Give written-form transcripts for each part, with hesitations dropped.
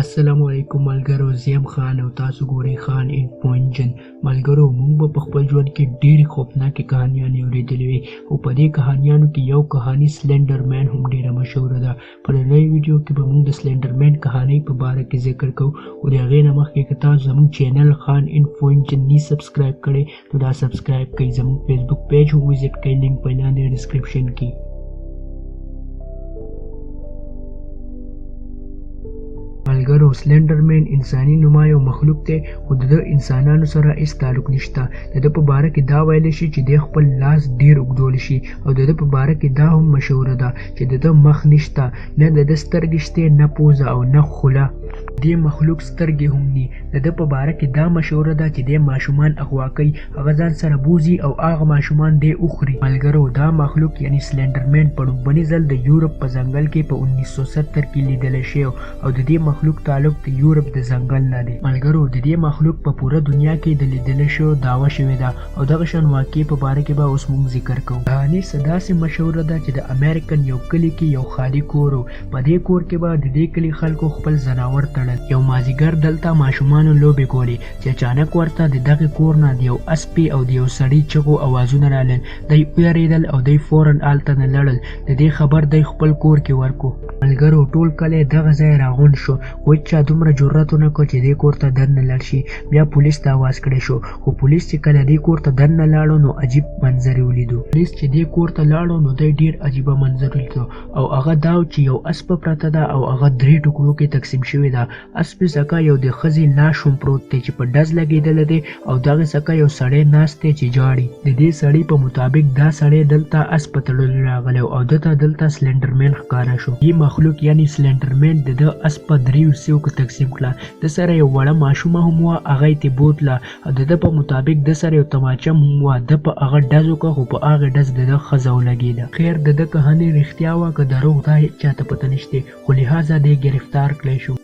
السلام علیکم ملګرو، زیم خان او تاسو ګورئ خان انفو انجن. ملګرو، موږ به په خپل ژوند کې ډېرې خوفناکې کهانیانې اورېدلې وي او په دې کهانیانو کې یو کهاني سلنډر مین هم ډېره مشهوره ده. په نننۍ ویډیو کې به موږ د سلنډر مین کهانۍ په باره کې ذکر کوو او د هغې نه مخکې که تاسو زموږ چینل خان انفو انجن نی سبسکرایب کړی نو دا سبسکرایب کړئ. زموږ فیسبوک پیج هم وزټ کړئ، لینک په لاندې ډسکرپشن کې. ملګرو، سلنډر مین انساني نما یو مخلوق دی خو د انسانانو سره هیڅ تعلق نشته. د ده په باره کې دا ویلی شي چې دی خپل لاس ډېر اوږدولی شي او د ده په باره کې دا هم مشهوره ده چې د ده مخ نشته، نه د ده سترګې شته، نه پوزه او نه خوله. دې مخلوق سترګې هم ني. د ده په باره کې دا مشهوره ده چې دی ماشومان اغوا کوي، هغه ځان سره بوځي او هغه ماشومان دی وخوري. ملګرو، دا مخلوق یعنی سلنډر مین په لومړني ځل د یورپ په ځنګل کې په 1970 کې لیدلی شوی او د دې مخلوق تعلق د یورپ د ځنګل نه دی. ملګرو، د دې مخلوق په پوره دنیا کې د لیدلی شو دعوه شوې ده او دغه شان واقعې په باره کې به اوس موږ ذکر کوو. کهاني څه داسې مشهوره ده چې د امریکن یو کلي کې یو خالي کور و. په دې کور کې به د دې کلي خلکو خپل ځناور تړل. یو مازدیګر دلته ماشومانو لوبې کولې چې اچانک ورته د دغې کور نه د یو اسپې او د یو سړي چغو اوازونه رالل. دی ویرېدل او دی فوراً هلته نه لړل. د دې خبر دی خپل کور کې ورکو. ملګرو، ټول کلی دغه ځای راغونډ شو خو هېچا دومره جرأت ونه کړ چې دې کور ته دننه لاړ شي. بیا پولیس ته آواز کړی شو خو پولیس چې کله دې کور ته دننه لاړو نو عجیب منظر یې ولیدو. پولیس چې دې کور ته لاړو نو دی ډېر عجیبه منظر ولیدو او هغه دا چې یو اسپه پرته ده او هغه 3 ټوکرو کې تقسیم شوې ده. اسپې څخه یو د ښځې لاش هم پروت دی چې په ډز لګېدلی دی او دغې څخه یو سړی ناست دی چې جاړي. د دې سړي په مطابق دا سړی دلته اس په تړلو راغلی او دته دلته سلنډر مین ښکاره شو. دې مخلوق یعنی سلنډر مین د ده اس په 3 حصو کې تقسیم کړه. د سره یو وړه ماشومه هم وه، هغه یې ترې بوتله او د ده په مطابق د سره یو تماچه هم وه. ده په هغه ډز وکړه خو په هغې ډز د ده ښځه ولګېده. خیر، د ده کهاني رښتیا وه که دروغ دا هېڅ چاته پته نشته خو لهذا دی ګرفتار کړی شو.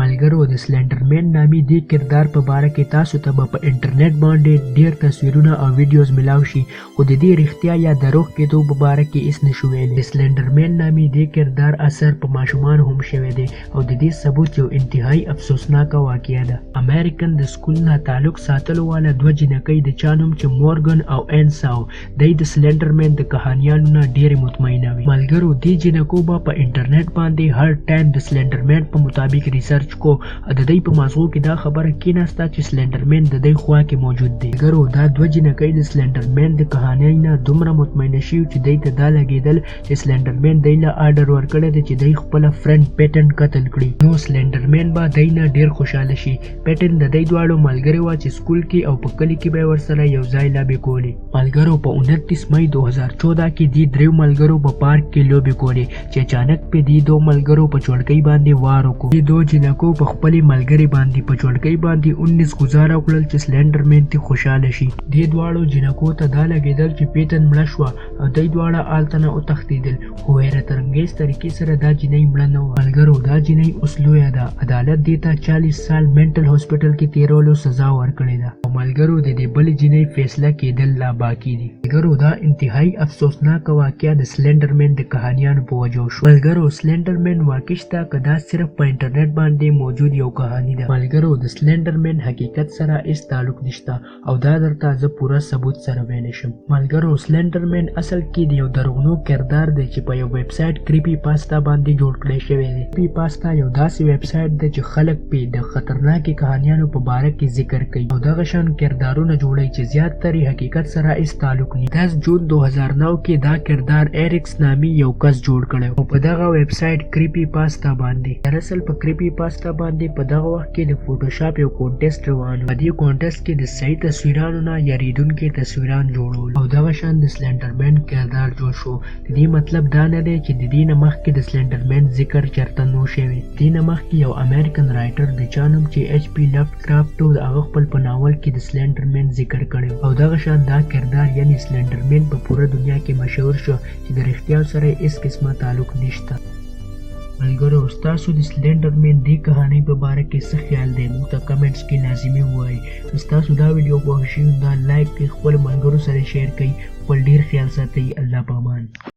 ملګرو، د سلنډر مین نامي دې کردار په باره کې تاسو ته به په انټرنیټ باندې ډېر تصویرونه او ویډیوز ملاو شي خو د دې رښتیا یا دروغ کېدو په باره کې هېڅ نشو ویلی. د سلنډر مین نامي دې کردار اثر په ماشومانو هم شوی دی او د دې ثبوت یو انتهایی افسوسناکه واقعه ده. امریکن د سکول نه تعلق ساتلو والا 2 جنکۍ د چا نوم چې مورګن او انسا و، دی د سلنډر مین د کهانیانو نه ډېرې مطمئنه وي. ملګرو، دې جنکو به په انټرنیټ باندې هر ټایم د سلنډر مین په مطابق ریسرچ کو او د دوی په مازغو کې دا خبره کېناسته چې سلنډر مین د دوی خوا کې موجود دی. ملګرو، دا 2 جنکۍ د سلنډر مین د کهانۍ نه دومره مطمئنه شوي چې دوی ته دا لګېدل چې سلنډر مین دوی له آرډر ورکړی دی چې دوی خپله فرند پیټن قتل کړي. نو سلنډر مین به دوی نه ډېر خوشحاله شي. پیټن د دوی دواړو ملګرې وه چې سکول کې او په کلي کې به یې ورسره یو ځای لوبې کولې. ملګرو، په 29 مئی 2014 کې دې 3 ملګرو په پارک کې لوبې کولې چې اچانک په دې 2 ملګرو په چوړکۍ باندې وار وکړو. دې 2 جنکو په خپلې ملګرې باندې په چوړکۍ باندې 19 ګزاره وکړل چې سلنډر مین ترې خوشحاله شي. دې دواړو جنکو ته دا لګېدل چې پیټن مړه شوه او دوی دواړه هلته نه وتښتېدل خو حیرت انګیز طریقې سره دا جنۍ مړه نه وه. ملګرو، دا جنۍ اوس لویه ده. عدالت دې ته 40 سال منټل هاسپټل کې تېرولو سزا ورکړې ده او ملګرو، د دې بلې جنۍ فیصله کېدل لا باقي دي. ملګرو، دا انتهایی افسوسناکه واقعه د سلنډر مین د کهانیانو په وجه وشوه. ملګرو، سلنډر مین واقع شته که دا صرف په انټرنیټ باندې موجود یو کهاني ده؟ ملګرو، د سلنډر مین حقیقت سره هېڅ تعلق نشته او دا درته زه پوره ثبوت سره ویلی شم. ملګرو، سلنډر مین اصل کې د یو دروغنو کردار دی چې په یو ویب سایټ کریپي پاستا باندې جوړ کړی شوی دی. کریپي پاستا یو داسې ویب سایټ دی چې خلک پې د خطرناکې کهانیانو په باره کې ذکر کوي او دغه شان کردارونه جوړوي چې زیاتره یې حقیقت سره هېڅ تعلق نه. 10 جون 2009 کې دا کردار ایرکس نامي یو کس جوړ کړی او په دغه ویب سایټ کریپي پاستا باندې دراصل په کریپي پاستا باندې په دغه وخت کې د فوټوشاپ یو کونټیسټ روان و. په دې کونټیسټ کې د صحیح تصویرانو نه یریدونکي تصویران جوړول او دغه شان د سلنډر مین کردار جوړ شو. د دې مطلب دا نه دی چې د دې نه مخکې د سلنډر مین ذکر چېرته نه و شوی. د دې نه مخکې یو امریکن رایټر د چا نوم چې HP لفټکرافټ و، هغه خپل په ناول کې د سلنډر مین ذکر کړی او دغه شان دا کردار یعنی سلنډر مین په پوره دنیا کې مشهور شو چې د رښتیا سره هېڅ قسمه تعلق نشته. ملګرو، ستاسو د سلنډر مین دې کهانۍ په باره کې څه خیال دی؟ موږ ته کمنټس کې لازمي ووایئ. که ستاسو دا ویډیو خوښ شوي دا لایک کړئ، خپلو ملګرو سره شیر کړئ. خپل ډېر خیال ساتئ. الله پامان.